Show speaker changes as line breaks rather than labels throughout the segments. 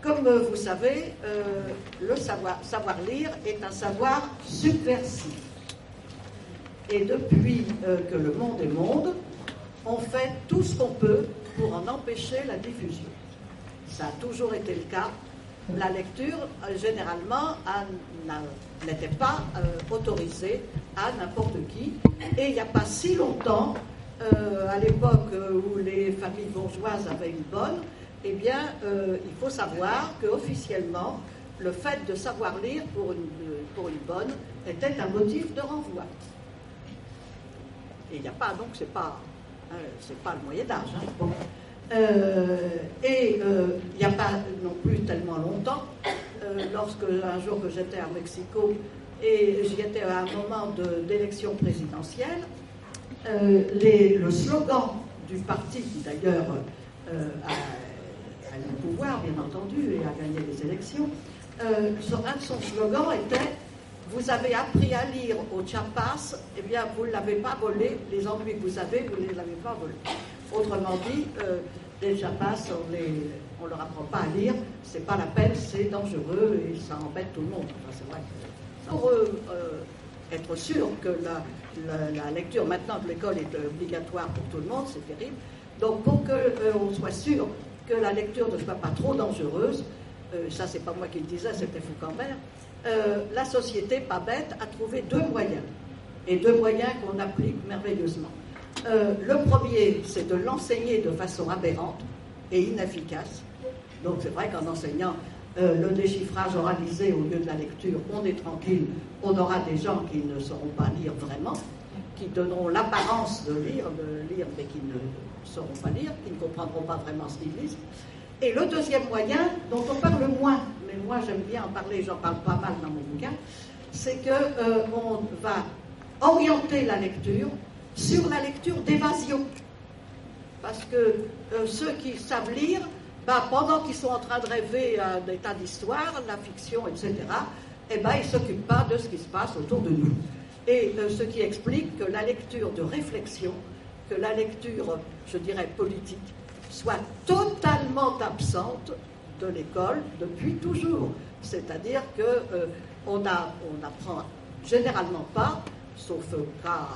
Comme vous savez, le savoir lire est un savoir subversif. Et depuis que le monde est monde, on fait tout ce qu'on peut pour en empêcher la diffusion. Ça a toujours été le cas. La lecture, généralement, n'était pas autorisée à n'importe qui. Et il n'y a pas si longtemps, à l'époque où les familles bourgeoises avaient une bonne, eh bien, il faut savoir qu'officiellement, le fait de savoir lire pour une bonne était un motif de renvoi. Et il n'y a pas, donc c'est pas le Moyen-Âge. Bon. Il n'y a pas non plus tellement longtemps, lorsque un jour que j'étais à Mexico et j'y étais à un moment d'élection présidentielle, le slogan du parti qui d'ailleurs a eu le pouvoir bien entendu et a gagné les élections, un de son slogans était « Vous avez appris à lire au Chiapas, eh bien vous ne l'avez pas volé, les ennuis que vous avez, vous ne les avez pas volés ». Autrement dit, les Chiapas, on ne leur apprend pas à lire, c'est pas la peine, c'est dangereux et ça embête tout le monde. Enfin, c'est vrai que pour être sûr que la lecture, maintenant que l'école est obligatoire pour tout le monde, c'est terrible. Donc pour qu'on soit sûr que la lecture ne soit pas trop dangereuse, ça c'est pas moi qui le disais, c'était Foucault-Cambert, la société, pas bête, a trouvé deux moyens, et deux moyens qu'on applique merveilleusement. Le premier, c'est de l'enseigner de façon aberrante et inefficace. Donc c'est vrai qu'en enseignant le déchiffrage oralisé au lieu de la lecture, on est tranquille, on aura des gens qui ne sauront pas lire vraiment, qui donneront l'apparence de lire mais qui ne sauront pas lire, qui ne comprendront pas vraiment ce qu'ils lisent. Et le deuxième moyen, dont on parle moins, mais moi j'aime bien en parler, j'en parle pas mal dans mon bouquin, c'est qu'on va orienter la lecture sur la lecture d'évasion. Parce que ceux qui savent lire, pendant qu'ils sont en train de rêver des tas d'histoires, la fiction, etc., ils ne s'occupent pas de ce qui se passe autour de nous. Et ce qui explique que la lecture de réflexion, que la lecture, je dirais, politique, soit totalement absente de l'école depuis toujours. C'est-à-dire qu'on n'apprend généralement pas, sauf cas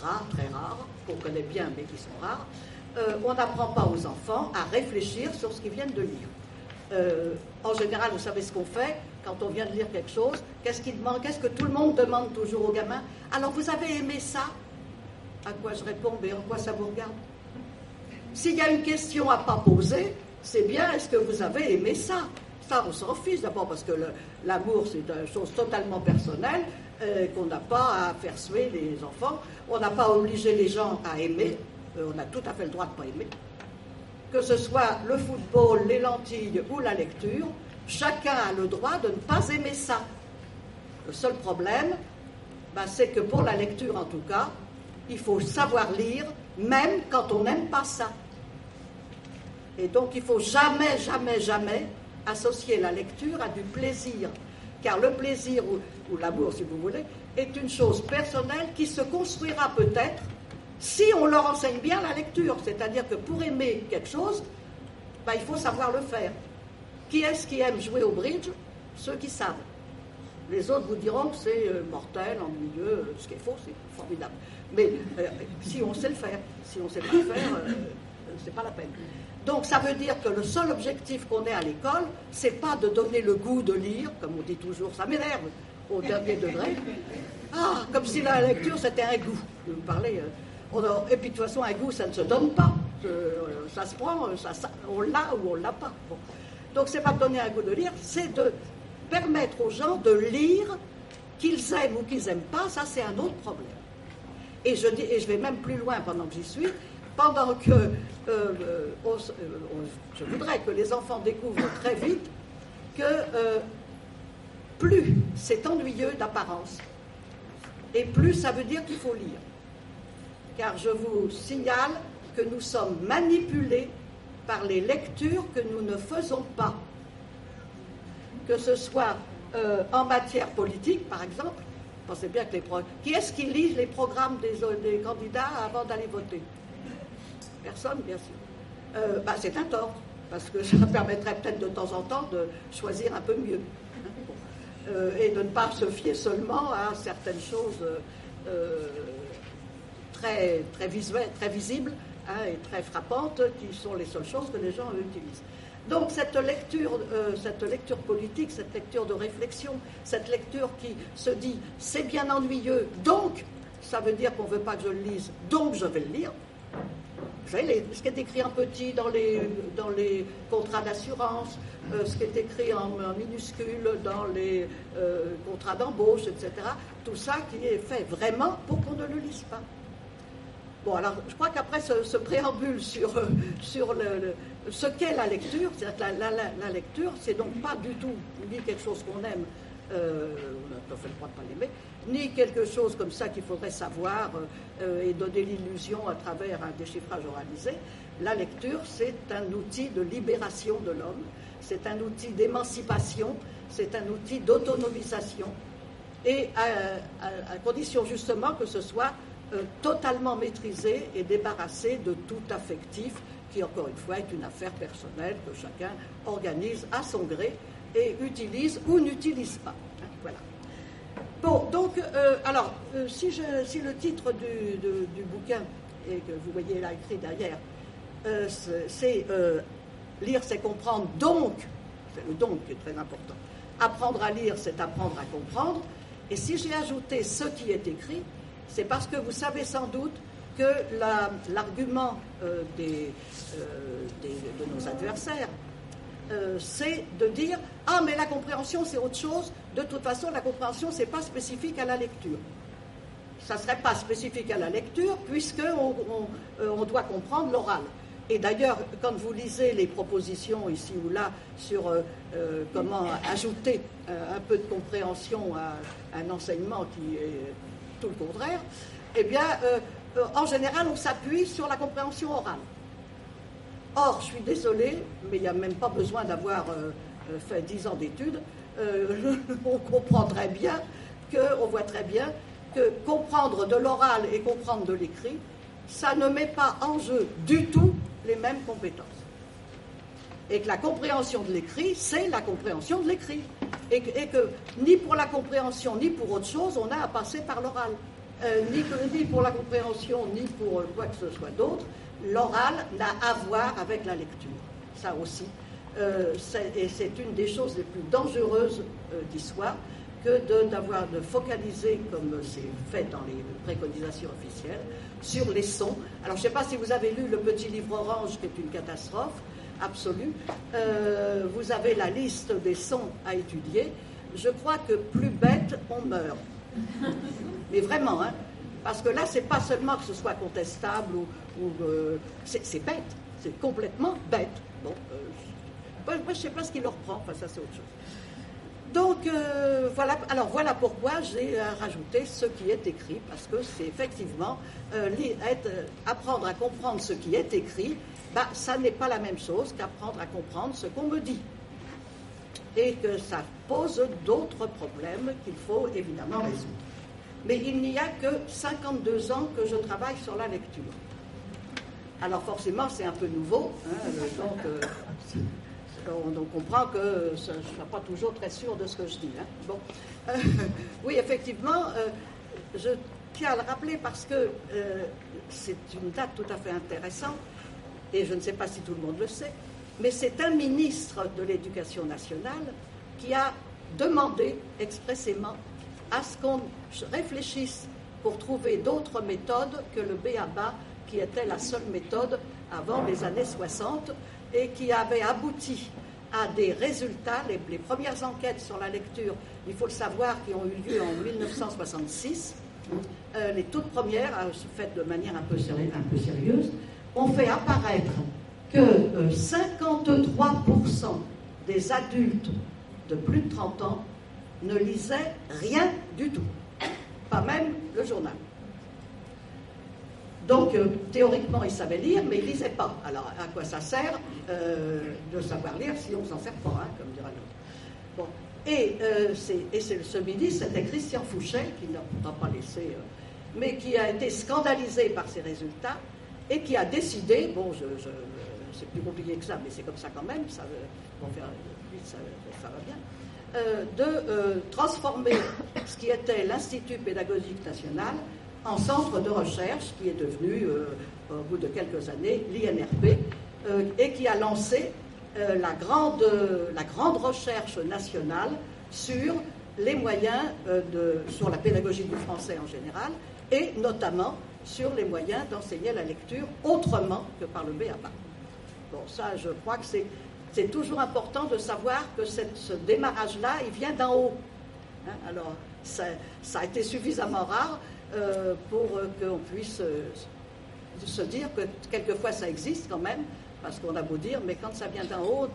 rares, très rares, qu'on connaît bien mais qui sont rares, on n'apprend pas aux enfants à réfléchir sur ce qu'ils viennent de lire. En général, vous savez ce qu'on fait quand on vient de lire quelque chose? Qu'est-ce que tout le monde demande toujours aux gamins? Alors, vous avez aimé ça? À quoi je réponds? Mais en quoi ça vous regarde? S'il y a une question à ne pas poser, c'est bien, est-ce que vous avez aimé ça? Ça, on s'en fiche d'abord parce que l'amour, c'est une chose totalement personnelle qu'on n'a pas à faire suer les enfants. On n'a pas obligé les gens à aimer. On a tout à fait le droit de ne pas aimer. Que ce soit le football, les lentilles ou la lecture, chacun a le droit de ne pas aimer ça. Le seul problème, c'est que pour la lecture en tout cas, il faut savoir lire, même quand on n'aime pas ça. Et donc il ne faut jamais, jamais, jamais associer la lecture à du plaisir. Car le plaisir, ou l'amour si vous voulez, est une chose personnelle qui se construira peut-être si on leur enseigne bien la lecture. C'est-à-dire que pour aimer quelque chose, il faut savoir le faire. Qui est-ce qui aime jouer au bridge? Ceux qui savent. Les autres vous diront que c'est mortel, ennuyeux, ce qui est faux, c'est formidable. Mais si on sait le faire, si on ne sait pas le faire, c'est pas la peine. Donc ça veut dire que le seul objectif qu'on ait à l'école, c'est pas de donner le goût de lire, comme on dit toujours, ça m'énerve au dernier degré. Ah, comme si la lecture c'était un goût. Vous me parlez. Et puis de toute façon, un goût, ça ne se donne pas. Ça se prend, on l'a ou on ne l'a pas. Bon. Donc c'est pas de donner un goût de lire, c'est de permettre aux gens de lire, qu'ils aiment ou qu'ils n'aiment pas, ça c'est un autre problème. Et je vais même plus loin pendant que j'y suis, pendant que je voudrais que les enfants découvrent très vite que plus c'est ennuyeux d'apparence, et plus ça veut dire qu'il faut lire. Car je vous signale que nous sommes manipulés par les lectures que nous ne faisons pas. Que ce soit en matière politique, par exemple, pensez bien que qui est-ce qui lit les programmes des candidats avant d'aller voter? Personne, bien sûr. C'est un tort. parce que ça permettrait peut-être de temps en temps de choisir un peu mieux. Et de ne pas se fier seulement à certaines choses très visibles et très frappantes, qui sont les seules choses que les gens utilisent. Donc cette lecture politique, cette lecture de réflexion, cette lecture qui se dit « c'est bien ennuyeux, donc ça veut dire qu'on ne veut pas que je le lise, donc je vais le lire ». Vous savez, ce qui est écrit en petit dans les contrats d'assurance, ce qui est écrit en minuscule dans les contrats d'embauche, etc. Tout ça qui est fait vraiment pour qu'on ne le lise pas. Bon, alors, je crois qu'après ce préambule sur ce qu'est la lecture, c'est-à-dire la lecture, c'est donc pas du tout ni quelque chose qu'on aime, on a fait le droit de pas l'aimer, ni quelque chose comme ça qu'il faudrait savoir et donner l'illusion à travers un déchiffrage oralisé. La lecture, c'est un outil de libération de l'homme, c'est un outil d'émancipation, c'est un outil d'autonomisation, et à condition justement que ce soit totalement maîtrisé et débarrassé de tout affectif qui, encore une fois, est une affaire personnelle que chacun organise à son gré et utilise ou n'utilise pas. Voilà. Bon, donc, alors, si le titre du bouquin, et que vous voyez là écrit derrière, c'est lire, c'est comprendre, donc, c'est le donc qui est très important. Apprendre à lire, c'est apprendre à comprendre. Et si j'ai ajouté ce qui est écrit, c'est parce que vous savez sans doute que l'argument de nos adversaires, c'est de dire « Ah, mais la compréhension, c'est autre chose. De toute façon, la compréhension, ce n'est pas spécifique à la lecture. » Ça ne serait pas spécifique à la lecture, puisqu'on doit comprendre l'oral. Et d'ailleurs, quand vous lisez les propositions ici ou là sur comment ajouter un peu de compréhension à un enseignement qui est tout le contraire, eh bien, en général, on s'appuie sur la compréhension orale. Or, je suis désolée, mais il n'y a même pas besoin d'avoir fait 10 ans d'études, on comprend très bien, on voit très bien que comprendre de l'oral et comprendre de l'écrit, ça ne met pas en jeu du tout les mêmes compétences. Et que la compréhension de l'écrit, c'est la compréhension de l'écrit. Et que ni pour la compréhension, ni pour autre chose, on a à passer par l'oral. Ni pour la compréhension, ni pour quoi que ce soit d'autre, l'oral n'a à voir avec la lecture. Ça aussi. Et c'est une des choses les plus dangereuses d'histoire, que de focaliser, comme c'est fait dans les préconisations officielles, sur les sons. Alors, je ne sais pas si vous avez lu le petit livre orange, qui est une catastrophe absolue. Vous avez la liste des sons à étudier. Je crois que plus bête, on meurt. Mais vraiment, hein, parce que là, c'est pas seulement que ce soit contestable c'est bête, c'est complètement bête. Bon, moi, je ne sais pas ce qui leur prend, enfin, ça, c'est autre chose. Donc, voilà pourquoi j'ai rajouté ce qui est écrit, parce que c'est effectivement apprendre à comprendre ce qui est écrit, ça n'est pas la même chose qu'apprendre à comprendre ce qu'on me dit. Et que ça pose d'autres problèmes qu'il faut évidemment résoudre. Mais il n'y a que 52 ans que je travaille sur la lecture. Alors forcément, c'est un peu nouveau, hein, donc on comprend que je ne suis pas toujours très sûr de ce que je dis. Hein. Bon. Oui, effectivement, je tiens à le rappeler parce que c'est une date tout à fait intéressante, et je ne sais pas si tout le monde le sait, mais c'est un ministre de l'Éducation nationale qui a demandé expressément à ce qu'on réfléchisse pour trouver d'autres méthodes que le b.a.-ba, qui était la seule méthode avant les années 60 et qui avait abouti à des résultats. Les premières enquêtes sur la lecture, il faut le savoir, qui ont eu lieu en 1966, les toutes premières, faites de manière un peu sérieuse, ont fait apparaître que 53% des adultes de plus de 30 ans ne lisaient rien du tout, pas même le journal. Donc, théoriquement, ils savaient lire, mais ils ne lisaient pas. Alors, à quoi ça sert de savoir lire si on ne s'en sert pas, hein, comme dira l'autre. Bon. Et ce ministre, c'était Christian Fouchet, qui n'a pourtant pas laissé, mais qui a été scandalisé par ces résultats et qui a décidé, bon, c'est plus compliqué que ça, mais c'est comme ça quand même, ça, pour faire vite, ça va bien, de transformer ce qui était l'Institut pédagogique national en centre de recherche, qui est devenu, au bout de quelques années, l'INRP, et qui a lancé la grande recherche nationale sur les moyens, sur la pédagogie du français en général, et notamment sur les moyens d'enseigner la lecture autrement que par le b.a.-ba. Bon, ça, je crois que c'est toujours important de savoir que ce démarrage-là, il vient d'en haut. Hein, alors, ça a été suffisamment rare pour qu'on puisse se dire que quelquefois ça existe quand même, parce qu'on a beau dire, mais quand ça vient d'en haut,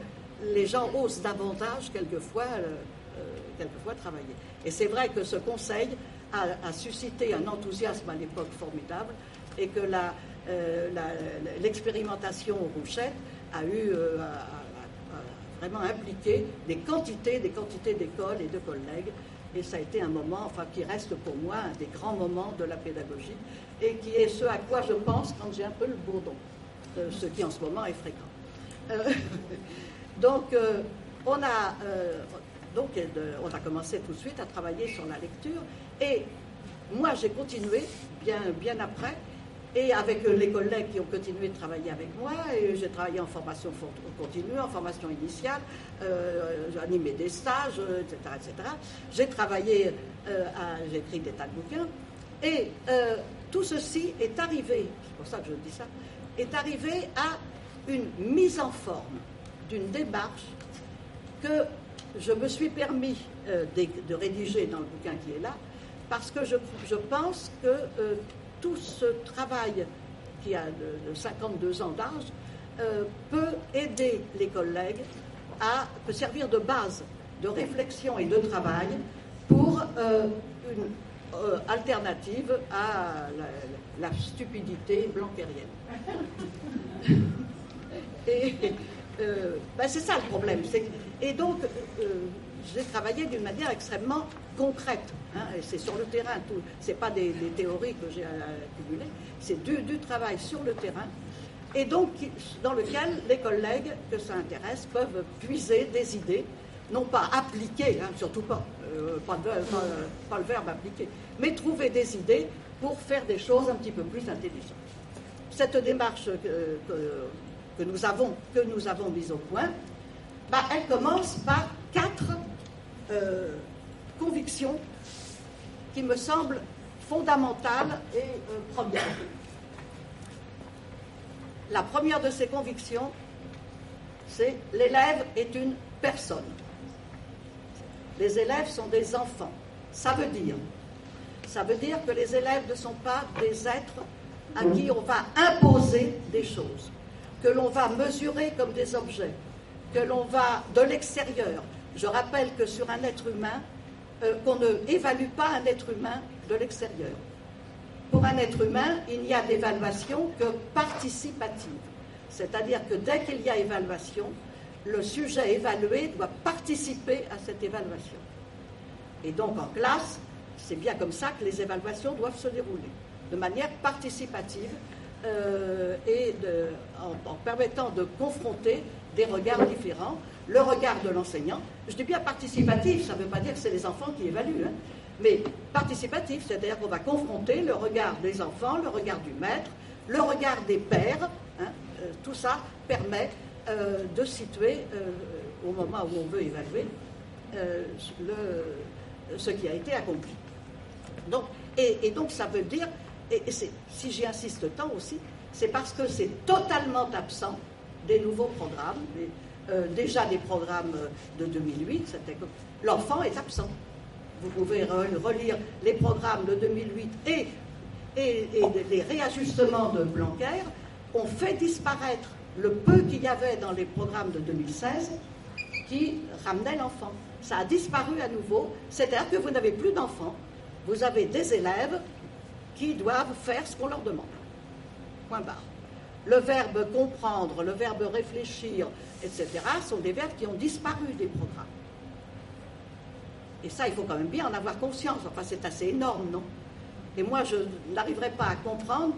les gens osent davantage quelquefois travailler. Et c'est vrai que ce conseil a suscité un enthousiasme à l'époque formidable, et que l'expérimentation Rouchette a vraiment impliqué des quantités d'écoles et de collègues, et ça a été un moment, qui reste pour moi un des grands moments de la pédagogie, et qui est ce à quoi je pense quand j'ai un peu le bourdon, ce qui en ce moment est fréquent. Donc, on a commencé tout de suite à travailler sur la lecture, et moi j'ai continué bien après, et avec les collègues qui ont continué de travailler avec moi, et j'ai travaillé en formation continue, en formation initiale, j'ai animé des stages, etc. J'ai travaillé, j'ai écrit des tas de bouquins, et tout ceci est arrivé, c'est pour ça que je dis ça, est arrivé à une mise en forme d'une démarche que je me suis permis de rédiger dans le bouquin qui est là, parce que je pense que tout ce travail qui a de 52 ans d'âge peut aider les collègues, peut servir de base de réflexion et de travail pour une alternative à la stupidité blanquérienne. Et c'est ça le problème. Et donc, j'ai travaillé d'une manière extrêmement concrète. Et c'est sur le terrain, tout. C'est pas des théories que j'ai accumulées, c'est du travail sur le terrain. Et donc, dans lequel les collègues que ça intéresse peuvent puiser des idées, non pas appliquer, surtout pas le verbe appliquer, mais trouver des idées pour faire des choses un petit peu plus intelligentes. Cette démarche que nous avons mise au point, elle commence par 4 convictions qui me semblent fondamentales et premières. La première de ces convictions, c'est l'élève est une personne. Les élèves sont des enfants. Ça veut dire que les élèves ne sont pas des êtres à qui on va imposer des choses, que l'on va mesurer comme des objets, que l'on va de l'extérieur. Je rappelle que sur un être humain, qu'on ne évalue pas un être humain de l'extérieur. Pour un être humain, il n'y a d'évaluation que participative. C'est-à-dire que dès qu'il y a évaluation, le sujet évalué doit participer à cette évaluation. Et donc en classe, c'est bien comme ça que les évaluations doivent se dérouler, de manière participative en permettant de confronter des regards différents, le regard de l'enseignant. Je dis bien participatif, ça ne veut pas dire que c'est les enfants qui évaluent, mais participatif, c'est-à-dire qu'on va confronter le regard des enfants, le regard du maître, le regard des pairs. Tout ça permet de situer, au moment où on veut évaluer, ce qui a été accompli. Donc, et donc ça veut dire, si j'y insiste tant aussi, c'est parce que c'est totalement absent des nouveaux programmes, déjà des programmes de 2008, l'enfant est absent. Vous pouvez relire les programmes de 2008 et les réajustements de Blanquer ont fait disparaître le peu qu'il y avait dans les programmes de 2016 qui ramenaient l'enfant. Ça a disparu à nouveau, c'est-à-dire que vous n'avez plus d'enfants, vous avez des élèves qui doivent faire ce qu'on leur demande. Point barre. Le verbe comprendre, le verbe réfléchir, etc., sont des verbes qui ont disparu des programmes. Et ça, il faut quand même bien en avoir conscience. Enfin, c'est assez énorme, non? Et moi, je n'arriverai pas à comprendre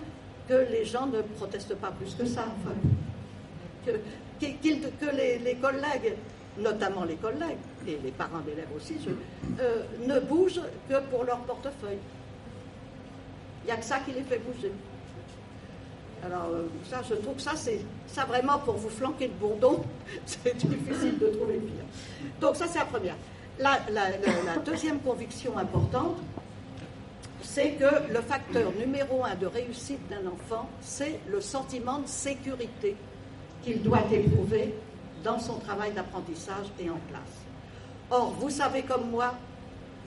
que les gens ne protestent pas plus que ça. Enfin, que les collègues, notamment les collègues, et les parents d'élèves aussi, ne bougent que pour leur portefeuille. Il n'y a que ça qui les fait bouger. Alors, ça, je trouve que ça vraiment, pour vous flanquer de bourdon, c'est difficile de trouver pire. Donc, ça, c'est la première. La deuxième conviction importante, c'est que le facteur numéro 1 de réussite d'un enfant, c'est le sentiment de sécurité qu'il doit éprouver dans son travail d'apprentissage et en classe. Or, vous savez comme moi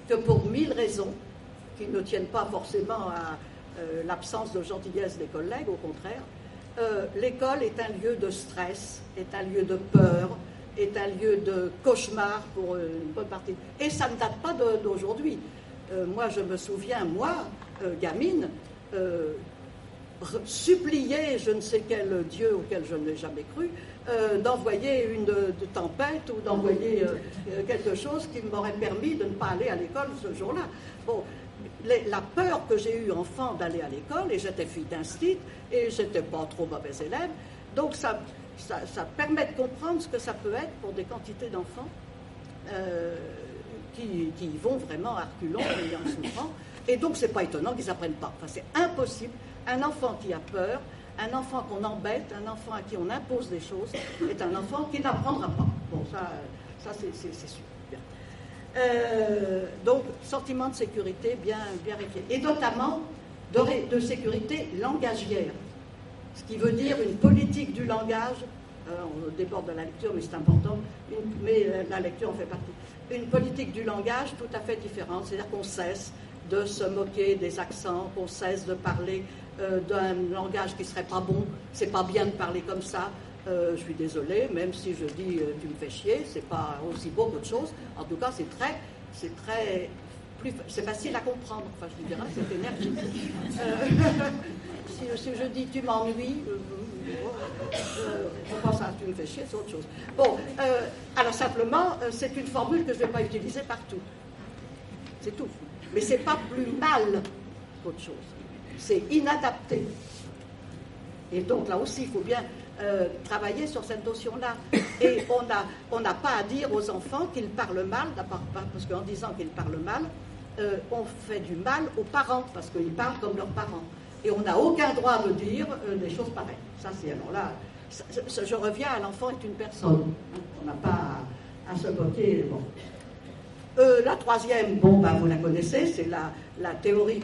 que pour 1000 raisons, qui ne tiennent pas forcément à l'absence de gentillesse des collègues, au contraire, l'école est un lieu de stress, est un lieu de peur, est un lieu de cauchemar pour une bonne partie. Et ça ne date pas d'aujourd'hui. Moi, je me souviens, gamine, supplier je ne sais quel dieu auquel je n'ai jamais cru, d'envoyer une tempête ou d'envoyer quelque chose qui m'aurait permis de ne pas aller à l'école ce jour-là. Bon, la peur que j'ai eue enfant d'aller à l'école, et j'étais fille d'instit, et j'étais pas trop mauvaise élève, donc ça permet de comprendre ce que ça peut être pour des quantités d'enfants qui vont vraiment à reculons et en souffrant, et donc c'est pas étonnant qu'ils apprennent pas. Enfin, c'est impossible. Un enfant qui a peur, un enfant qu'on embête, un enfant à qui on impose des choses, est un enfant qui n'apprendra pas. Bon, ça c'est sûr. Donc, sentiment de sécurité bien réglé. Et notamment de sécurité langagière. Ce qui veut dire une politique du langage, on déborde de la lecture, mais c'est important, mais la lecture en fait partie. Une politique du langage tout à fait différente, c'est-à-dire qu'on cesse de se moquer des accents, qu'on cesse de parler d'un langage qui ne serait pas bon, c'est pas bien de parler comme ça. Je suis désolée, même si je dis tu me fais chier, c'est pas aussi beau qu'autre chose. En tout cas, c'est facile à comprendre. Enfin, je vous dirais, c'est énergique. Si je dis tu m'ennuies, on pense à tu me fais chier, c'est autre chose. Bon, alors simplement, c'est une formule que je ne vais pas utiliser partout. C'est tout. Mais c'est pas plus mal qu'autre chose. C'est inadapté. Et donc là aussi, il faut bien travailler sur cette notion-là. Et on n'a pas à dire aux enfants qu'ils parlent mal, parce qu'en disant qu'ils parlent mal, on fait du mal aux parents, parce qu'ils parlent comme leurs parents. Et on n'a aucun droit de dire des choses pareilles. Ça, c'est alors là, je reviens à l'enfant est une personne. On n'a pas à se moquer. Bon. La troisième, vous la connaissez, c'est la théorie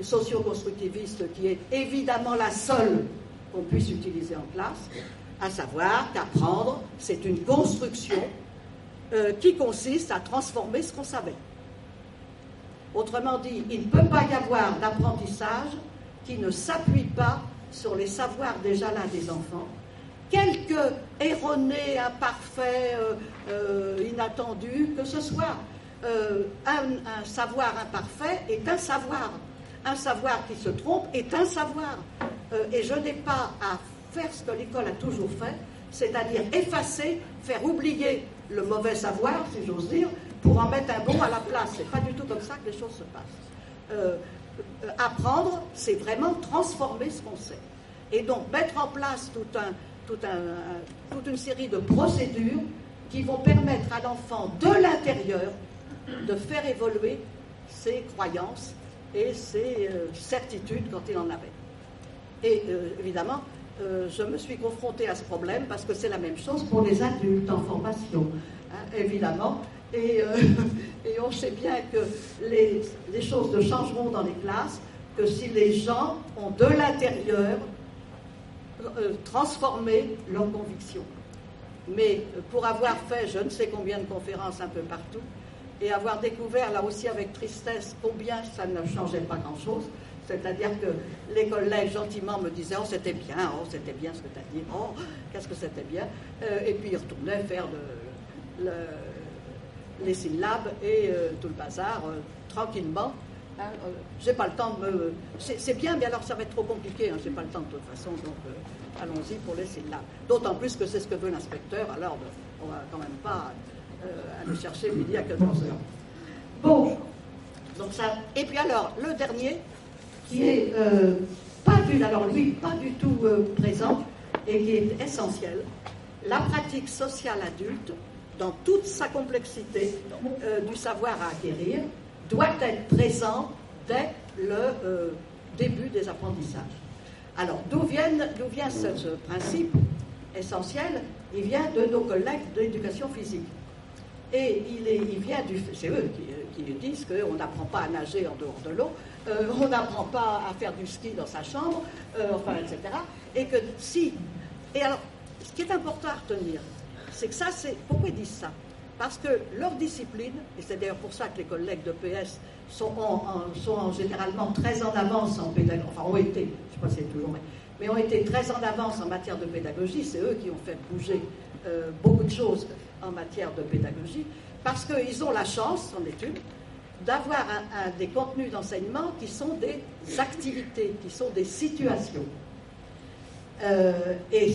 socio-constructiviste qui est évidemment la seule qu'on puisse utiliser en classe, à savoir qu'apprendre, c'est une construction qui consiste à transformer ce qu'on savait. Autrement dit, il ne peut pas y avoir d'apprentissage qui ne s'appuie pas sur les savoirs déjà là des enfants, quelque erroné, imparfait, inattendu que ce soit. Un savoir imparfait est un savoir. Un savoir qui se trompe est un savoir. Et je n'ai pas à faire ce que l'école a toujours fait, c'est-à-dire effacer, faire oublier le mauvais savoir, si j'ose dire, pour en mettre un bon à la place. C'est pas du tout comme ça que les choses se passent. Apprendre, c'est vraiment transformer ce qu'on sait. Et donc mettre en place toute une série de procédures qui vont permettre à l'enfant de l'intérieur de faire évoluer ses croyances et ses certitudes quand il en avait. Et évidemment, je me suis confrontée à ce problème parce que c'est la même chose pour les adultes en formation, hein, évidemment. Et on sait bien que les choses ne changeront dans les classes que si les gens ont de l'intérieur transformé leurs convictions. Mais pour avoir fait je ne sais combien de conférences un peu partout, et avoir découvert là aussi avec tristesse combien ça ne changeait pas grand-chose, c'est-à-dire que les collègues gentiment me disaient « Oh, c'était bien ce que tu as dit, oh, qu'est-ce que c'était bien », et puis ils retournaient faire les syllabes et tout le bazar, tranquillement. Hein, j'ai pas le temps de me... C'est bien, mais alors ça va être trop compliqué, hein, j'ai pas le temps de toute façon, donc allons-y pour les syllabes. D'autant plus que c'est ce que veut l'inspecteur, alors on va quand même pas aller chercher midi à 14h. Bon, donc ça... Et puis alors, le dernier, qui est pas du tout présent, et qui est essentiel, la pratique sociale adulte, dans toute sa complexité du savoir à acquérir, doit être présente dès le début des apprentissages. Alors, d'où vient ce principe essentiel? Il vient de nos collègues de l'éducation physique. Et il vient c'est eux qui disent qu'on n'apprend pas à nager en dehors de l'eau, on n'apprend pas à faire du ski dans sa chambre, etc. Et que si... Et alors, ce qui est important à retenir, c'est que ça, pourquoi ils disent ça? Parce que leur discipline, et c'est d'ailleurs pour ça que les collègues de PS sont généralement très en avance en pédagogie, enfin ont été, je ne sais pas si c'est toujours vrai, mais ont été très en avance en matière de pédagogie, c'est eux qui ont fait bouger beaucoup de choses en matière de pédagogie, parce qu'ils ont la chance, en études, d'avoir des contenus d'enseignement qui sont des activités, qui sont des situations. Et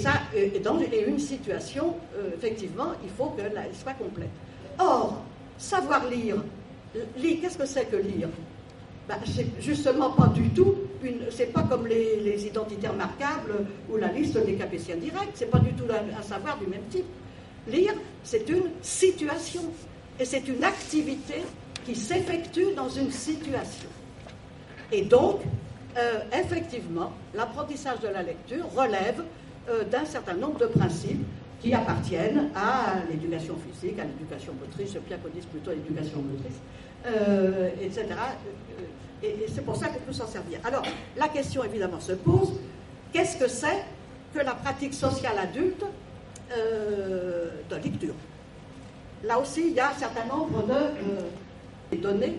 une situation, effectivement, il faut qu'elle soit complète. Or, savoir lire, qu'est-ce que c'est que lire? C'est justement pas du tout, c'est pas comme les identités remarquables ou la liste des Capétiens directs, c'est pas du tout un savoir du même type. Lire, c'est une situation, et c'est une activité qui s'effectue dans une situation. Et donc, effectivement, l'apprentissage de la lecture relève d'un certain nombre de principes qui appartiennent à l'éducation physique, à l'éducation motrice, ceux qui connaissent plutôt l'éducation motrice, etc. Et c'est pour ça qu'on peut s'en servir. Alors, la question évidemment se pose, qu'est-ce que c'est que la pratique sociale adulte de lecture? Là aussi, il y a un certain nombre de données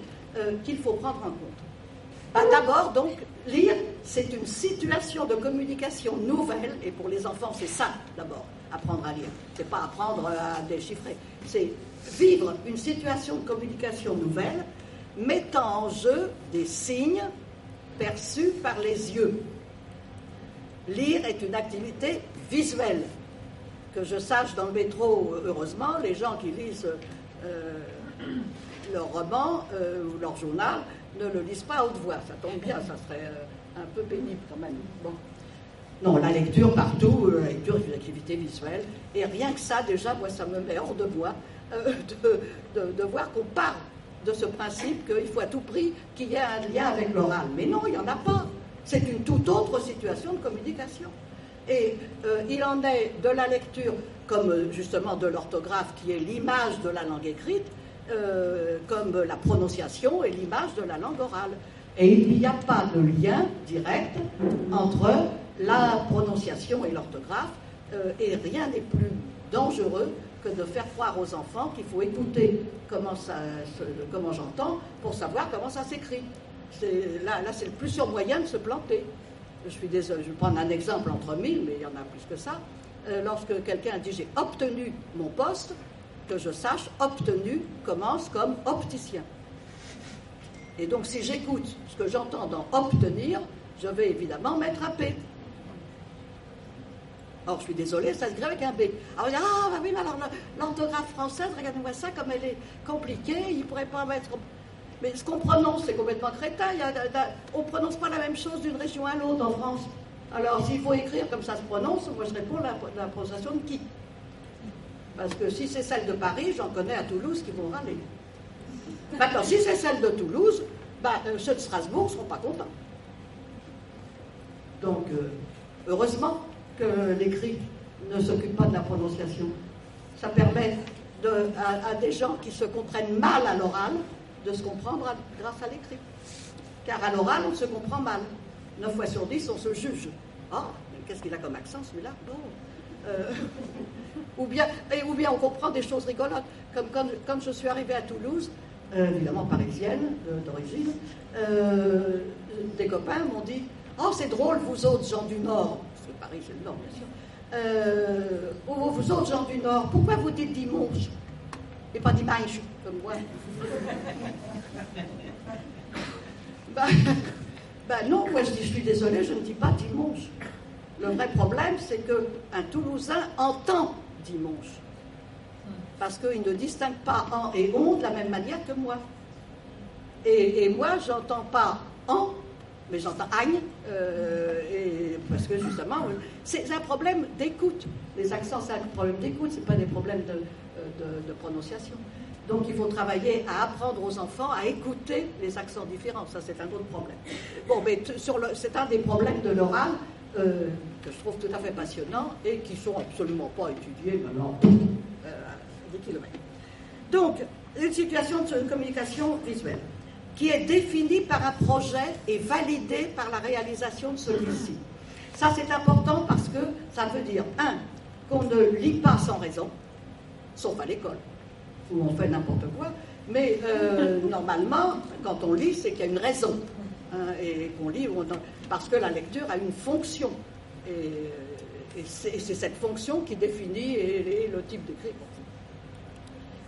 qu'il faut prendre en compte. D'abord, donc, lire, c'est une situation de communication nouvelle, et pour les enfants, c'est ça, d'abord, apprendre à lire. C'est pas apprendre à déchiffrer. C'est vivre une situation de communication nouvelle, mettant en jeu des signes perçus par les yeux. Lire est une activité visuelle. Que je sache, dans le métro, heureusement, les gens qui lisent leur roman ou leur journal ne le lisent pas à haute voix. Ça tombe bien, ça serait un peu pénible quand même. Bon. Non, la lecture partout, la lecture est une activité visuelle. Et rien que ça, déjà, moi, ça me met hors de moi de voir qu'on parle de ce principe qu'il faut à tout prix qu'il y ait un lien avec l'oral. Mais non, il n'y en a pas. C'est une toute autre situation de communication. Et il en est de la lecture, comme justement de l'orthographe, qui est l'image de la langue écrite, comme la prononciation est l'image de la langue orale. Et il n'y a pas de lien direct entre la prononciation et l'orthographe, et rien n'est plus dangereux que de faire croire aux enfants qu'il faut écouter comment j'entends pour savoir comment ça s'écrit. Là, c'est le plus sûr moyen de se planter. Je suis désolé, je vais prendre un exemple entre mille, mais il y en a plus que ça. Lorsque quelqu'un dit « j'ai obtenu mon poste », que je sache, obtenu commence comme opticien. Et donc, si j'écoute ce que j'entends dans obtenir, je vais évidemment mettre un P. Or, je suis désolée, ça s'écrit avec un B. Alors, bah oui, mais alors l'orthographe française, regardez-moi ça, comme elle est compliquée, il ne pourrait pas mettre... Mais ce qu'on prononce, c'est complètement crétin. On ne prononce pas la même chose d'une région à l'autre en France. Alors, s'il faut écrire comme ça se prononce, moi je réponds la prononciation de qui? Parce que si c'est celle de Paris, j'en connais à Toulouse qui vont râler. Maintenant, si c'est celle de Toulouse, ceux de Strasbourg ne seront pas contents. Donc, heureusement que l'écrit ne s'occupe pas de la prononciation. Ça permet à des gens qui se comprennent mal à l'oral de se comprendre grâce à l'écrit. Car à l'oral, on se comprend mal. 9 fois sur 10, on se juge. Ah, mais qu'est-ce qu'il a comme accent, celui-là? Bon. Ou bien on comprend des choses rigolotes. Comme quand je suis arrivée à Toulouse, évidemment parisienne d'origine, des copains m'ont dit « Oh, c'est drôle, vous autres gens du Nord. » Parce que Paris, c'est le Nord, bien sûr. Vous autres gens du Nord, pourquoi vous dites dimanche et pas dimanche, comme moi? Non, moi je suis désolée, je ne dis pas dimanche. Le vrai problème, c'est qu'un Toulousain entend dimanche. Parce qu'il ne distingue pas en et on de la même manière que moi. Et moi, j'entends pas en
mais j'entends agne, parce que justement, c'est un problème d'écoute. Les accents, c'est un problème d'écoute, c'est pas des problèmes de prononciation. Donc il faut travailler à apprendre aux enfants à écouter les accents différents. Ça, c'est un autre problème. Bon, mais c'est un des problèmes de l'oral que je trouve tout à fait passionnant et qui ne sont absolument pas étudiés maintenant à des kilomètres. Donc, une situation de communication visuelle qui est définie par un projet et validée par la réalisation de celui-ci. Ça, c'est important parce que ça veut dire, qu'on ne lit pas sans raison, sauf à l'école, où on fait n'importe quoi, mais normalement, quand on lit, c'est qu'il y a une raison, et qu'on lit parce que la lecture a une fonction, et c'est cette fonction qui définit le type d'écrit.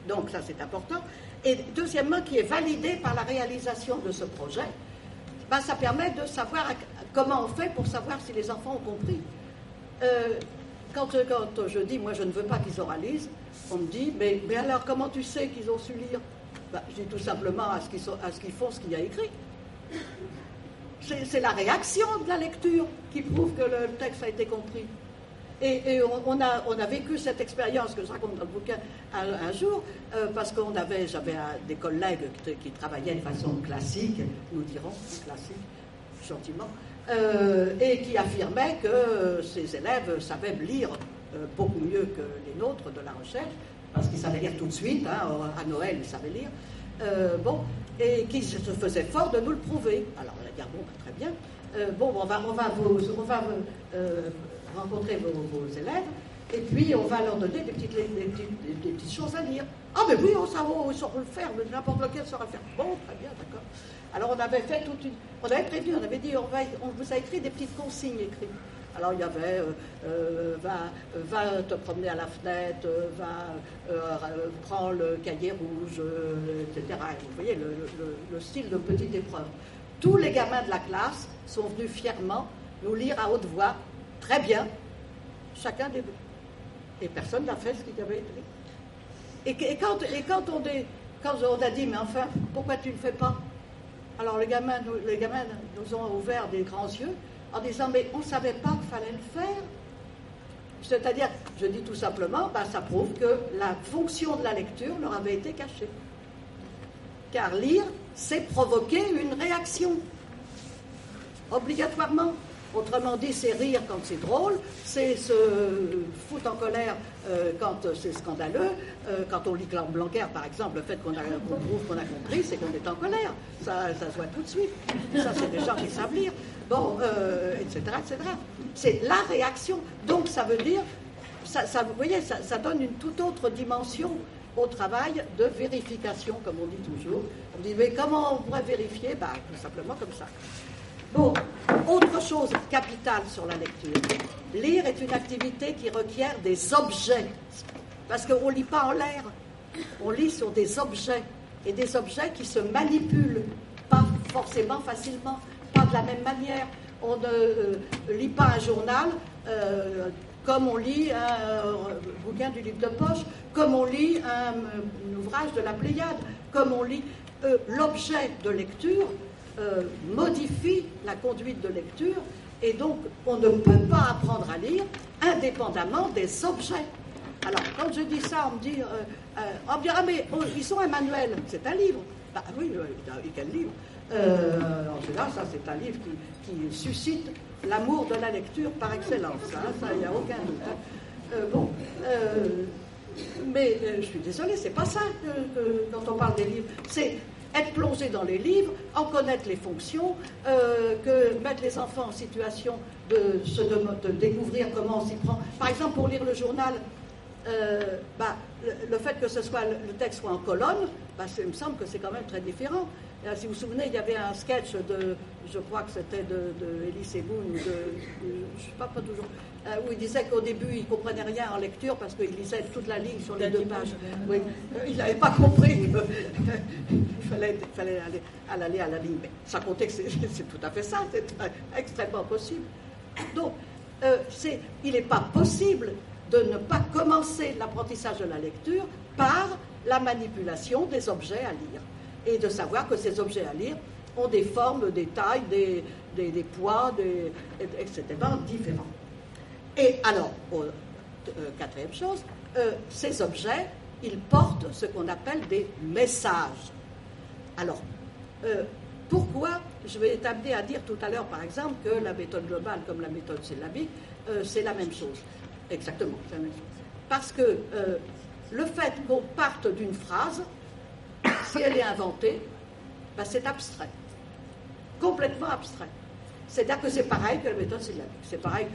Donc ça, c'est important. Et deuxièmement, qui est validé par la réalisation de ce projet, ça permet de savoir comment on fait pour savoir si les enfants ont compris. Quand je dis, moi je ne veux pas qu'ils oralisent, on me dit, mais alors comment tu sais qu'ils ont su lire? Je dis tout simplement à ce qu'ils font ce qu'il y a écrit. C'est la réaction de la lecture qui prouve que le texte a été compris. Et on a vécu cette expérience que je raconte dans le bouquin un jour, parce que j'avais des collègues qui travaillaient de façon classique, nous dirons, classique, gentiment, et qui affirmaient que ces élèves savaient lire beaucoup mieux que les nôtres de la recherche, parce qu'ils savaient lire tout de suite, à Noël ils savaient lire, et qui se faisaient fort de nous le prouver. Alors on a dit, très bien, on va rencontrer vos élèves, et puis on va leur donner des petites choses à lire. Ah, mais oui, on saura le faire, n'importe lequel saura le faire. Bon, très bien, d'accord. Alors on avait fait on avait prévenu, on avait dit, on vous a écrit des petites consignes écrites. Alors il y avait, va te promener à la fenêtre, prends le cahier rouge, etc. Vous voyez, le style de petite épreuve. Tous les gamins de la classe sont venus fièrement nous lire à haute voix, très bien, chacun des deux. Et personne n'a fait ce qu'il avait écrit. Et quand on a dit, mais enfin, pourquoi tu ne le fais pas? Alors les gamins nous ont ouvert des grands yeux en disant, mais on ne savait pas qu'il fallait le faire. C'est-à-dire, je dis tout simplement, ça prouve que la fonction de la lecture leur avait été cachée. Car lire, c'est provoquer une réaction, obligatoirement. Autrement dit, c'est rire quand c'est drôle, c'est se foutre en colère quand c'est scandaleux. Quand on lit Blanquer, par exemple, le fait qu'on prouve qu'on a compris, c'est qu'on est en colère. Ça se voit tout de suite. Ça, c'est des gens qui savent lire. Etc., etc. C'est la réaction. Donc, ça veut dire, vous voyez, ça donne une toute autre dimension au travail de vérification, comme on dit toujours. On dit, mais comment on pourrait vérifier? Tout simplement comme ça. Bon, autre chose capitale sur la lecture. Lire est une activité qui requiert des objets. Parce qu'on ne lit pas en l'air. On lit sur des objets. Et des objets qui se manipulent. Pas forcément facilement. Pas de la même manière. On ne lit pas un journal comme on lit un bouquin du livre de poche, comme on lit un ouvrage de la Pléiade, comme on lit l'objet de lecture. Modifie la conduite de lecture, et donc on ne peut pas apprendre à lire indépendamment des objets. Alors quand je dis ça, on me dit mais ils ont un manuel, c'est un livre. Oui, quel livre? En général, ça c'est un livre qui suscite l'amour de la lecture par excellence, ça il n'y a aucun doute. Mais je suis désolée, c'est pas ça quand on parle des livres, c'est être plongé dans les livres, en connaître les fonctions, mettre les enfants en situation de découvrir comment on s'y prend. Par exemple, pour lire le journal, le fait que le texte soit en colonne, il me semble que c'est quand même très différent. Si vous vous souvenez, il y avait un sketch je crois que c'était de Elie Seebohm, je ne sais pas toujours, où il disait qu'au début, il ne comprenait rien en lecture parce qu'il lisait toute la ligne sur les 2 pages. Oui, il n'avait pas compris qu'il fallait aller à la ligne. Mais ça comptait que c'est tout à fait ça, c'est extrêmement possible. Donc, il n'est pas possible de ne pas commencer l'apprentissage de la lecture par la manipulation des objets à lire. Et de savoir que ces objets à lire ont des formes, des tailles, des poids, etc., différents. Et alors, quatrième chose, ces objets, ils portent ce qu'on appelle des messages. Alors, pourquoi je vais t'amener à dire tout à l'heure, par exemple, que la méthode globale comme la méthode syllabique, c'est la même chose. Exactement, c'est la même chose. Parce que le fait qu'on parte d'une phrase, si elle est inventée, ben c'est abstrait. Complètement abstrait. C'est-à-dire que c'est pareil que la méthode syllabique. C'est pareil,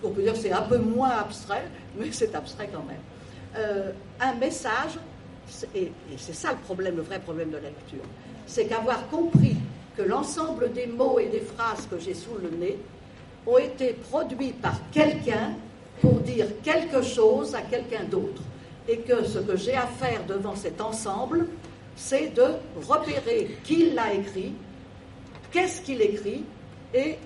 on peut dire que c'est un peu moins abstrait, mais c'est abstrait quand même. Un message, et c'est ça le problème, le vrai problème de la lecture, c'est qu'avoir compris que l'ensemble des mots et des phrases que j'ai sous le nez ont été produits par quelqu'un pour dire quelque chose à quelqu'un d'autre. Et que ce que j'ai à faire devant cet ensemble, c'est de repérer qui l'a écrit, qu'est-ce qu'il écrit, et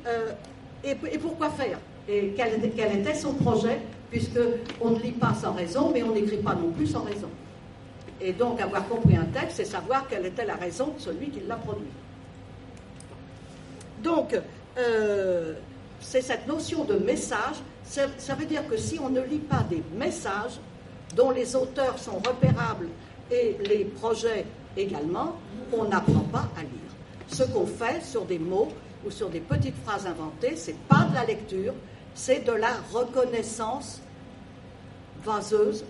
pourquoi faire, et quel était son projet, puisqu'on ne lit pas sans raison, mais on n'écrit pas non plus sans raison. Et donc, avoir compris un texte, c'est savoir quelle était la raison de celui qui l'a produit. Donc, c'est cette notion de message. Ça veut dire que si on ne lit pas des messages dont les auteurs sont repérables et les projets également, on n'apprend pas à lire. Ce qu'on fait sur des mots ou sur des petites phrases inventées, c'est pas de la lecture, c'est de la reconnaissance vaseuse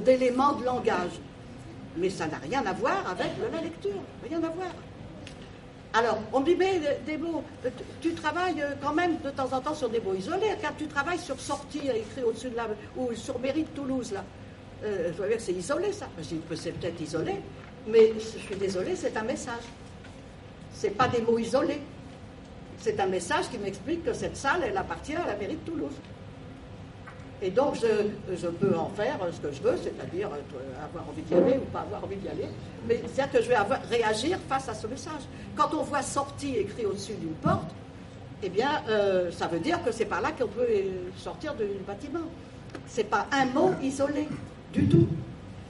d'éléments de langage. Mais ça n'a rien à voir avec la lecture, rien à voir. Alors, on me dit, mais des mots, tu travailles quand même de temps en temps sur des mots isolés, car tu travailles sur sortie écrit au-dessus de la... ou sur mairie de Toulouse, là. Je vois bien que c'est isolé, ça. Je dis que c'est peut-être isolé, mais je suis désolée, c'est un message. C'est pas des mots isolés. C'est un message qui m'explique que cette salle, elle appartient à la mairie de Toulouse. Et donc, je peux en faire ce que je veux, c'est-à-dire avoir envie d'y aller ou pas avoir envie d'y aller. Mais c'est-à-dire que je vais réagir face à ce message. Quand on voit sortie écrit au-dessus d'une porte, eh bien, ça veut dire que c'est par là qu'on peut sortir du bâtiment. C'est pas un mot isolé du tout.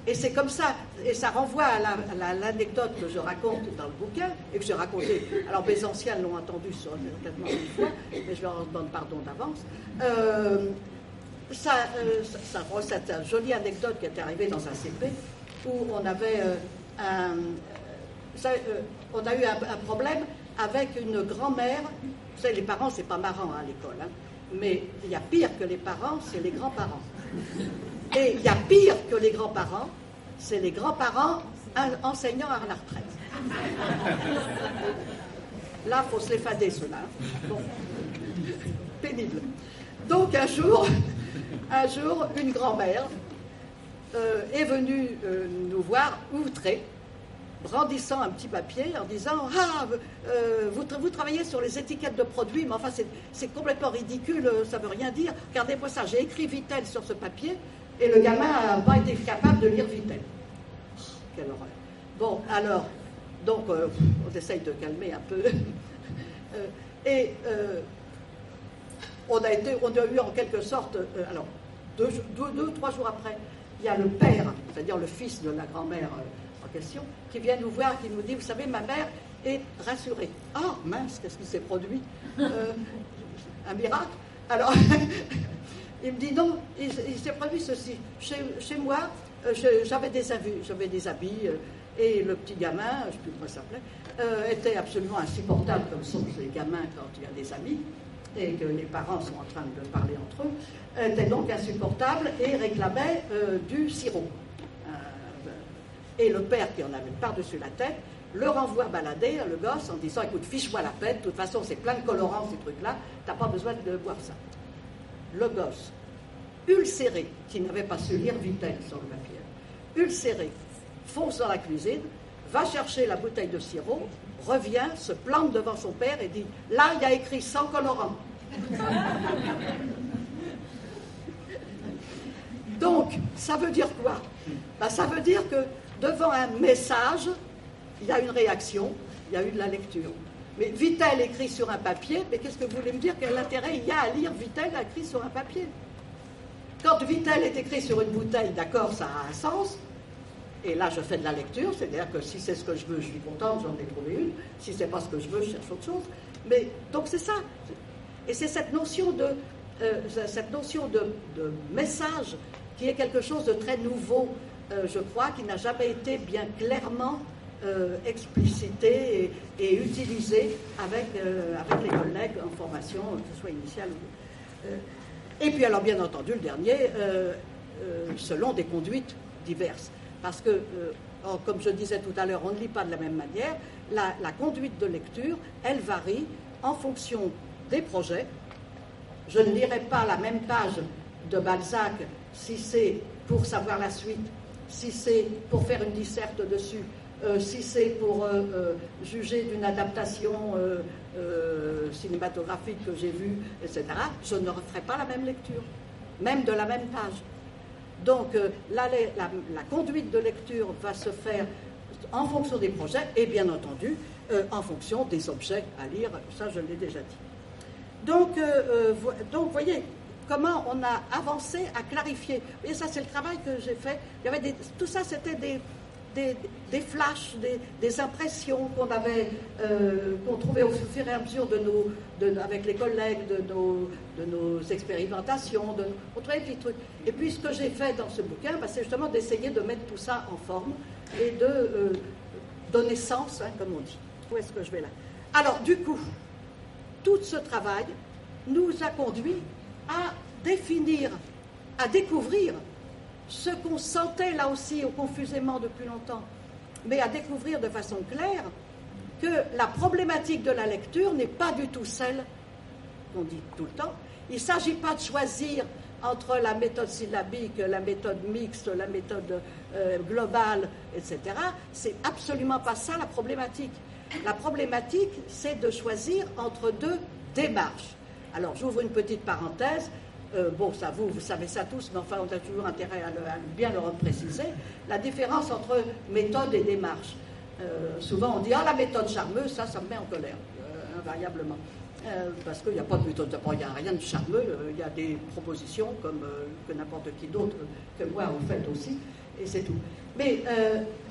Et c'est comme ça, et ça renvoie à l'anecdote que je raconte dans le bouquin, et que j'ai raconté. Alors, mes anciens l'ont entendu certainement une fois, mais je leur demande pardon d'avance. Cette jolie anecdote qui est arrivée dans un CP où on avait on a eu un problème avec une grand-mère. Vous savez, les parents, c'est pas marrant à l'école, hein, mais il y a pire que les parents, c'est les grands-parents. Et il y a pire que les grands-parents, c'est les grands-parents enseignants à la retraite. Là, il faut se les fader, ceux-là. Bon. Pénible. Donc, un jour, une grand-mère est venue nous voir outrée, brandissant un petit papier en disant « Ah, vous travaillez sur les étiquettes de produits, mais enfin, c'est complètement ridicule, ça ne veut rien dire. Regardez-moi ça, j'ai écrit Vittel sur ce papier, et le gamin n'a pas été capable de lire Vittel. Oh, » Quelle horreur. Bon, alors, donc, on essaye de calmer un peu. On a eu en quelque sorte, alors, deux, 3 jours après, il y a le père, c'est-à-dire le fils de la grand-mère en question, qui vient nous voir, qui nous dit, vous savez, ma mère est rassurée. Ah, mince, qu'est-ce qui s'est produit un miracle. Alors, il me dit, non, il s'est produit ceci. Chez moi, j'avais des habits, et le petit gamin, je ne sais plus comment ça s'appelait, était absolument insupportable, comme sont les gamins quand il y a des amis, et que les parents sont en train de parler entre eux, était donc insupportable et réclamait du sirop. Et le père, qui en avait par-dessus la tête, le renvoie balader, le gosse, en disant « Écoute, fiche-moi la peine, de toute façon, c'est plein de colorants, ces trucs-là, t'as pas besoin de boire ça. » Le gosse, ulcéré, qui n'avait pas su lire Vittel sur le papier, ulcéré, fonce dans la cuisine, va chercher la bouteille de sirop, revient, se plante devant son père et dit « Là, il y a écrit sans colorant. » Donc, ça veut dire quoi? Ça veut dire que devant un message, il y a une réaction, il y a eu de la lecture. Mais Vittel écrit sur un papier, mais qu'est-ce que vous voulez me dire? Quel intérêt il y a à lire Vittel écrit sur un papier? Quand Vittel est écrit sur une bouteille, d'accord, ça a un sens, Et là, je fais de la lecture, c'est-à-dire que si c'est ce que je veux, je suis contente, j'en ai trouvé une. Si c'est pas ce que je veux, je cherche autre chose. Mais donc c'est ça. Et c'est cette notion de message qui est quelque chose de très nouveau, je crois, qui n'a jamais été bien clairement explicité et utilisé avec les collègues en formation, que ce soit initiale ou... et puis alors, bien entendu, le dernier, selon des conduites diverses. Parce que, comme je disais tout à l'heure, on ne lit pas de la même manière. La conduite de lecture, elle varie en fonction des projets. Je ne lirai pas la même page de Balzac si c'est pour savoir la suite, si c'est pour faire une disserte dessus, si c'est pour juger d'une adaptation cinématographique que j'ai vue, etc. Je ne referai pas la même lecture, même de la même page. Donc, la conduite de lecture va se faire en fonction des projets et, bien entendu, en fonction des objets à lire. Ça, je l'ai déjà dit. Donc, vous voyez comment on a avancé à clarifier. Vous voyez, ça, c'est le travail que j'ai fait. Il y avait tout ça, c'était des flashs, des impressions qu'on trouvait au fur et à mesure avec les collègues, de nos expérimentations, on trouvait des petits trucs. Et puis ce que j'ai fait dans ce bouquin, c'est justement d'essayer de mettre tout ça en forme et de donner sens, comme on dit. Où est-ce que je vais là? Alors, du coup, tout ce travail nous a conduit à définir, à découvrir ce qu'on sentait là aussi confusément depuis longtemps, mais à découvrir de façon claire que la problématique de la lecture n'est pas du tout celle qu'on dit tout le temps. Il ne s'agit pas de choisir entre la méthode syllabique, la méthode mixte, la méthode globale, etc. C'est absolument pas ça la problématique. La problématique, c'est de choisir entre deux démarches. Alors, j'ouvre une petite parenthèse. Bon, ça, vous savez ça tous, mais enfin, on a toujours intérêt à bien le repréciser. La différence entre méthode et démarche. Souvent, on dit « Ah, la méthode charmeuse, ça me met en colère, invariablement. » Parce qu'il n'y a pas de méthode, d'abord, il n'y a rien de charmeux, il y a des propositions, comme que n'importe qui d'autre que moi vous faites aussi, et c'est tout. Mais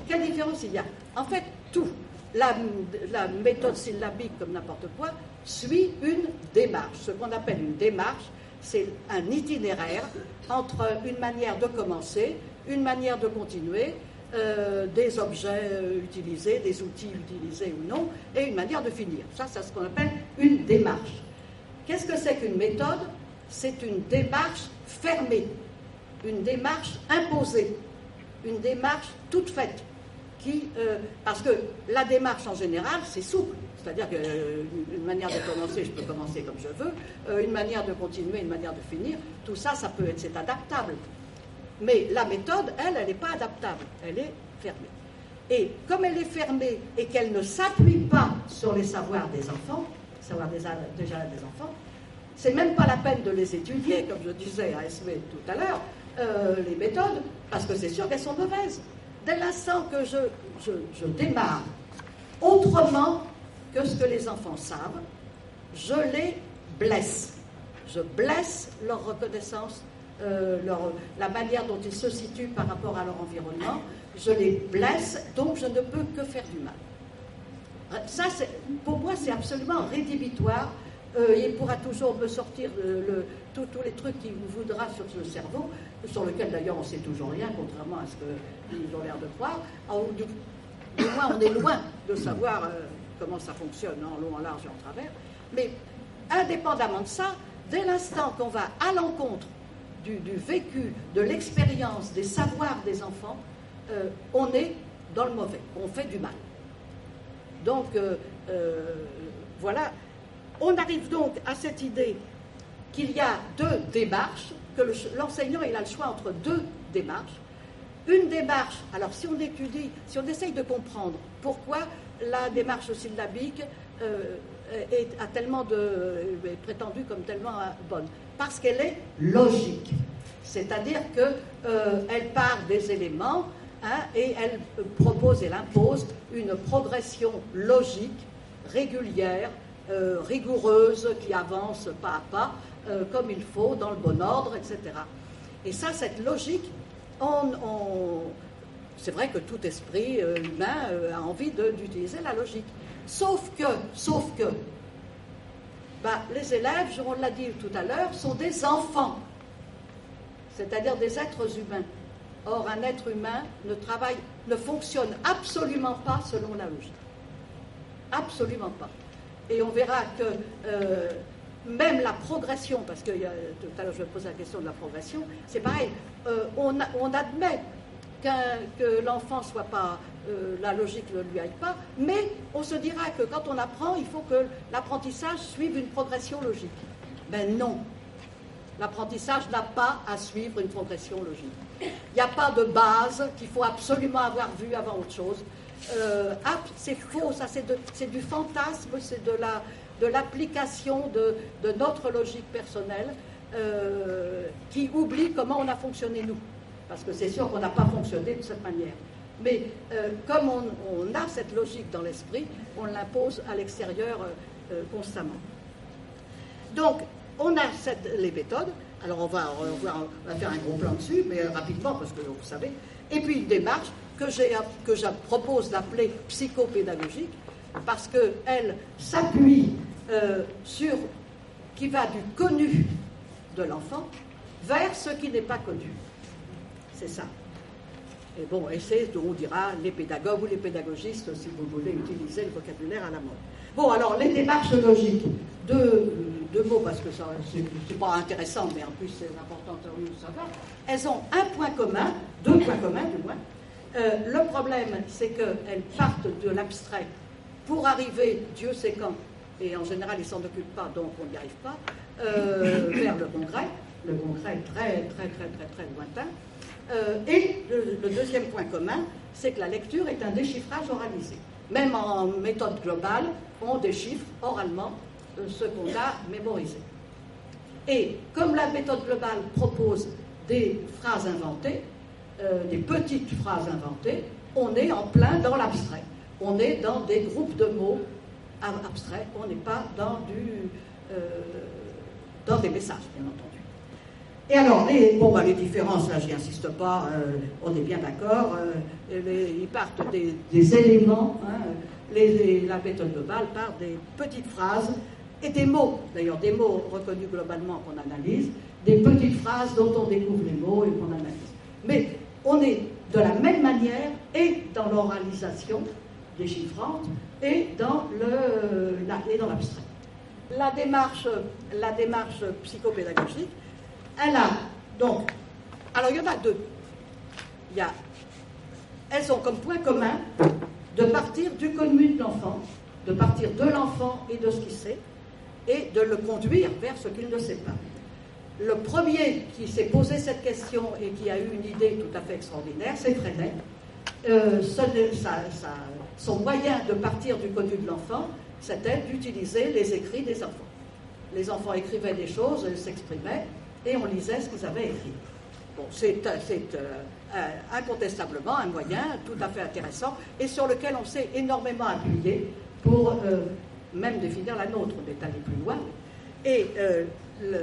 quelle différence il y a? En fait, tout. La méthode syllabique, comme n'importe quoi, suit une démarche. Ce qu'on appelle une démarche, c'est un itinéraire entre une manière de commencer, une manière de continuer, des objets utilisés, des outils utilisés ou non, et une manière de finir. Ça, c'est ce qu'on appelle une démarche. Qu'est-ce que c'est qu'une méthode? C'est une démarche fermée, une démarche imposée, une démarche toute faite. Parce que la démarche en général, c'est souple. C'est-à-dire qu'une manière de commencer, je peux commencer comme je veux, une manière de continuer, une manière de finir, tout ça, c'est adaptable. Mais la méthode, elle n'est pas adaptable, elle est fermée. Et comme elle est fermée et qu'elle ne s'appuie pas sur les savoirs des enfants, déjà des enfants, c'est même pas la peine de les étudier, comme je disais à SV tout à l'heure, les méthodes, parce que c'est sûr qu'elles sont mauvaises. Dès l'instant que je démarre autrement que ce que les enfants savent, je les blesse. Je blesse leur reconnaissance, la manière dont ils se situent par rapport à leur environnement. Je les blesse, donc je ne peux que faire du mal. Ça, pour moi, c'est absolument rédhibitoire. Il pourra toujours me sortir tous les trucs qu'il voudra sur ce cerveau, sur lequel d'ailleurs on ne sait toujours rien, contrairement à ce qu'ils ont l'air de croire. Du moins, on est loin de savoir comment ça fonctionne en long, en large et en travers. Mais indépendamment de ça, dès l'instant qu'on va à l'encontre du vécu, de l'expérience, des savoirs des enfants, on est dans le mauvais, on fait du mal. Donc, voilà. On arrive donc à cette idée qu'il y a deux démarches, que l'enseignant il a le choix entre deux démarches. Une démarche, alors si on essaye de comprendre pourquoi la démarche syllabique est prétendue comme tellement bonne, parce qu'elle est logique. C'est-à-dire qu'elle part des éléments et elle propose, elle impose une progression logique, régulière, rigoureuse, qui avance pas à pas, comme il faut, dans le bon ordre, etc. Et ça, cette logique, c'est vrai que tout esprit humain a envie d'utiliser la logique. Sauf que, les élèves, on l'a dit tout à l'heure, sont des enfants, c'est-à-dire des êtres humains. Or, un être humain ne fonctionne absolument pas selon la logique. Absolument pas. Et on verra que même la progression, parce que tout à l'heure je vais poser la question de la progression, c'est pareil, on admet que l'enfant soit pas, la logique ne lui aille pas, mais on se dira que quand on apprend, il faut que l'apprentissage suive une progression logique. Ben non, l'apprentissage n'a pas à suivre une progression logique. Il n'y a pas de base qu'il faut absolument avoir vue avant autre chose. C'est faux, ça c'est du fantasme, c'est de l'application de notre logique personnelle qui oublie comment on a fonctionné nous. Parce que c'est sûr qu'on n'a pas fonctionné de cette manière. Mais comme on a cette logique dans l'esprit, on l'impose à l'extérieur constamment. Donc, on a les méthodes. Alors, on va faire un gros plan dessus, mais rapidement, parce que vous savez. Et puis, une démarche que je propose d'appeler psychopédagogique, parce qu'elle s'appuie qui va du connu de l'enfant vers ce qui n'est pas connu. C'est ça. Et bon, et c'est, on dira, les pédagogues ou les pédagogistes, si vous voulez utiliser le vocabulaire à la mode. Bon, alors, les démarches logiques, deux mots, parce que c'est pas intéressant, mais en plus c'est important de savoir, elles ont un point commun, deux points communs du moins. Le problème, c'est qu'elles partent de l'abstrait pour arriver, Dieu sait quand, et en général ils ne s'en occupent pas, donc on n'y arrive pas, vers le concret. Le concret est très, très, très, très, très lointain. Et le deuxième point commun, c'est que la lecture est un déchiffrage oralisé. Même en méthode globale, on déchiffre oralement ce qu'on a mémorisé. Et comme la méthode globale propose des phrases inventées, des petites phrases inventées, on est en plein dans l'abstrait. On est dans des groupes de mots abstraits, on n'est pas dans des messages, bien entendu. Et alors, les différences, là, j'y insiste pas, on est bien d'accord, ils partent des éléments, hein, la méthode globale part des petites phrases et des mots, d'ailleurs des mots reconnus globalement qu'on analyse, des petites phrases dont on découvre les mots et qu'on analyse. Mais on est de la même manière et dans l'oralisation déchiffrante et dans l'abstrait. La démarche psychopédagogique, elle a donc, alors il y en a deux. Elles ont comme point commun de partir du connu de l'enfant, de partir de l'enfant et de ce qu'il sait, et de le conduire vers ce qu'il ne sait pas. Le premier qui s'est posé cette question et qui a eu une idée tout à fait extraordinaire, c'est Freinet. Son moyen de partir du connu de l'enfant, c'était d'utiliser les écrits des enfants. Les enfants écrivaient des choses, ils s'exprimaient, et on lisait ce qu'ils avaient écrit. Bon, c'est incontestablement un moyen tout à fait intéressant et sur lequel on s'est énormément appuyé pour même définir la nôtre. On est allé plus loin. Et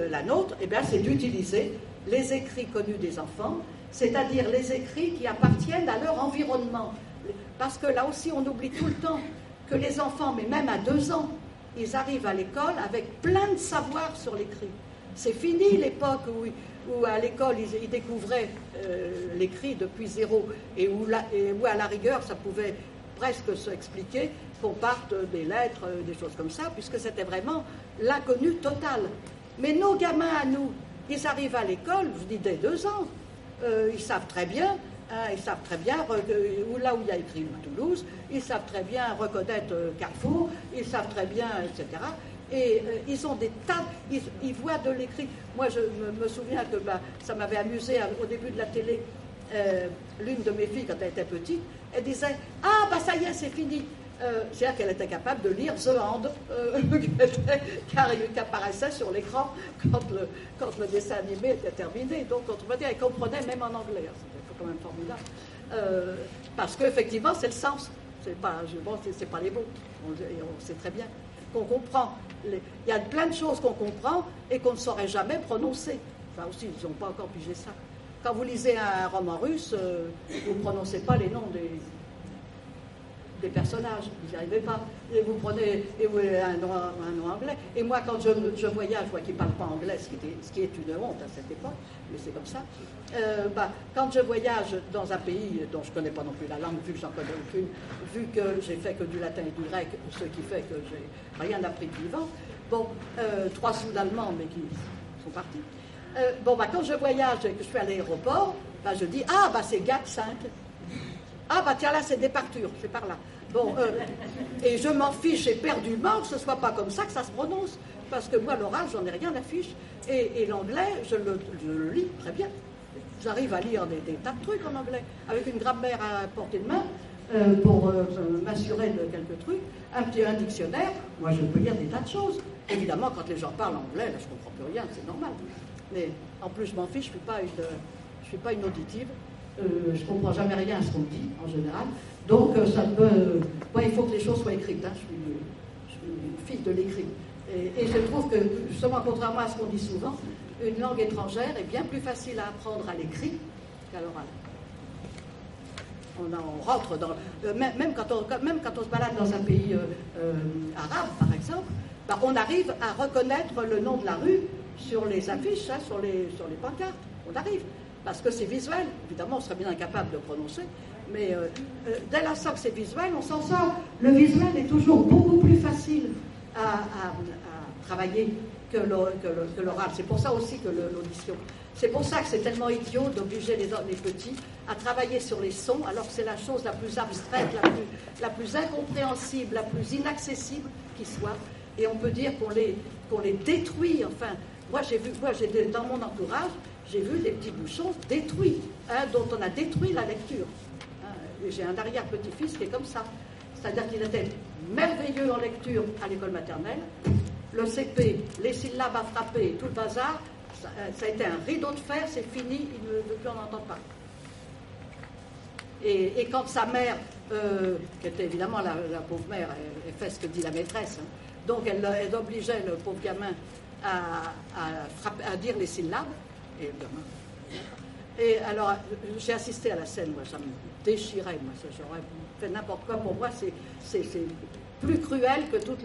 la nôtre, c'est d'utiliser les écrits connus des enfants, c'est-à-dire les écrits qui appartiennent à leur environnement. Parce que là aussi, on oublie tout le temps que les enfants, mais même à 2 ans, ils arrivent à l'école avec plein de savoir sur l'écrit. C'est fini l'époque où à l'école, ils découvraient l'écrit depuis zéro et où à la rigueur, ça pouvait presque s'expliquer qu'on parte des lettres, des choses comme ça, puisque c'était vraiment l'inconnu total. Mais nos gamins à nous, ils arrivent à l'école, je dis dès 2 ans, ils savent très bien, là où il y a écrit Toulouse, ils savent très bien reconnaître Carrefour, ils savent très bien, etc. Et ils ont des tas, ils voient de l'écrit. Moi, je me souviens que ça m'avait amusé au début de la télé. L'une de mes filles, quand elle était petite, elle disait « Ah, ça y est, c'est fini !» C'est-à-dire qu'elle était capable de lire The Hand, qui apparaissait sur l'écran quand le dessin animé était terminé. Donc, autrement dit, elle comprenait même en anglais. C'était quand même formidable. Parce qu'effectivement, c'est le sens. C'est pas les mots. On sait très bien qu'on comprend. Il y a plein de choses qu'on comprend et qu'on ne saurait jamais prononcer. Enfin aussi, ils n'ont pas encore pigé ça. quand vous lisez un roman russe, vous ne prononcez pas les noms des personnages, vous n'y arrivez pas. Et vous prenez un nom anglais. Et moi, quand je voyage, moi qui ne parle pas anglais, ce qui est une honte à cette époque, mais c'est comme ça, quand je voyage dans un pays dont je ne connais pas non plus la langue, vu que j'en connais aucune, vu que j'ai fait que du latin et du grec, ce qui fait que j'ai rien appris de vivant, bon, 3 sous d'allemand, mais qui sont partis. Quand je voyage et que je suis à l'aéroport, je dis, c'est Gap 5. Tiens, là, c'est Departure, c'est par là. Et je m'en fiche éperdument que ce ne soit pas comme ça que ça se prononce, parce que moi, l'oral, j'en ai rien à fiche. Et l'anglais, je le lis très bien. J'arrive à lire des tas de trucs en anglais, avec une grammaire à portée de main, pour m'assurer de quelques trucs, un dictionnaire. Moi, je peux lire des tas de choses. Évidemment, quand les gens parlent anglais, là, je ne comprends plus rien, c'est normal. Mais en plus, je m'en fiche, je ne suis pas une auditive. Je ne comprends jamais rien à ce qu'on dit, en général. Donc, il faut que les choses soient écrites. Hein. Je suis une fille de l'écrit. Et je trouve que, justement, contrairement à ce qu'on dit souvent, une langue étrangère est bien plus facile à apprendre à l'écrit qu'à l'oral. On rentre dans... Même quand on se balade dans un pays arabe, par exemple, on arrive à reconnaître le nom de la rue sur les affiches, hein, sur les pancartes. On arrive. Parce que c'est visuel. Évidemment, on serait bien incapable de prononcer. Mais dès l'instant que c'est visuel, on s'en sort. Le visuel est toujours beaucoup plus facile à travailler que l'oral. C'est pour ça aussi que l'audition. C'est pour ça que c'est tellement idiot d'obliger les petits à travailler sur les sons, alors que c'est la chose la plus abstraite, la plus incompréhensible, la plus inaccessible qui soit. Et on peut dire qu'on les détruit. Enfin, moi, j'ai dans mon entourage, j'ai vu des petits bouchons détruits, hein, dont on a détruit la lecture. Et j'ai un arrière-petit-fils qui est comme ça. C'est-à-dire qu'il était merveilleux en lecture à l'école maternelle. Le CP, les syllabes à frapper, tout le bazar, ça a été un rideau de fer, c'est fini, il ne veut plus en entendre parler. Et quand sa mère, qui était évidemment la pauvre mère, elle fait ce que dit la maîtresse, hein, donc elle obligeait le pauvre gamin à dire les syllabes, et alors j'ai assisté à la scène, moi ça me déchirait, moi j'aurais fait n'importe quoi. Pour moi c'est plus cruel que toutes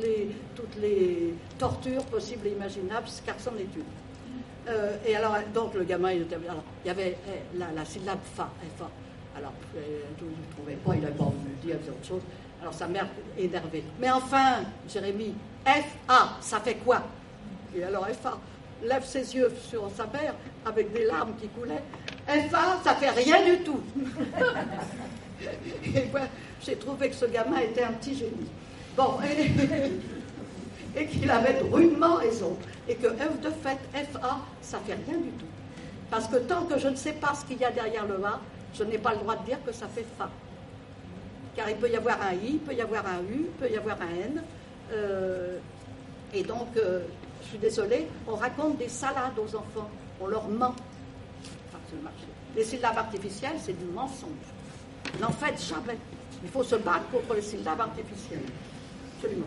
les tortures possibles et imaginables, car c'en est une. Et alors donc le gamin il y avait la syllabe fa, alors il ne trouvait pas, il n'avait pas voulu dire autre chose. Alors sa mère énervée, mais enfin Jérémie, F-A, ça fait quoi? Et alors F-A lève ses yeux sur sa mère avec des larmes qui coulaient. F-A, ça fait rien du tout. Et moi, j'ai trouvé que ce gamin était un petit génie. Bon, et qu'il avait rudement raison. Et que F de fait, F-A, ça fait rien du tout. Parce que tant que je ne sais pas ce qu'il y a derrière le A, je n'ai pas le droit de dire que ça fait Fa. Car il peut y avoir un I, il peut y avoir un U, il peut y avoir un N. Et donc, je suis désolée, on raconte des salades aux enfants, on leur ment. Enfin, c'est le marché. Les syllabes artificielles, c'est du mensonge. N'en faites jamais. Il faut se battre contre les syllabes artificielles. Absolument.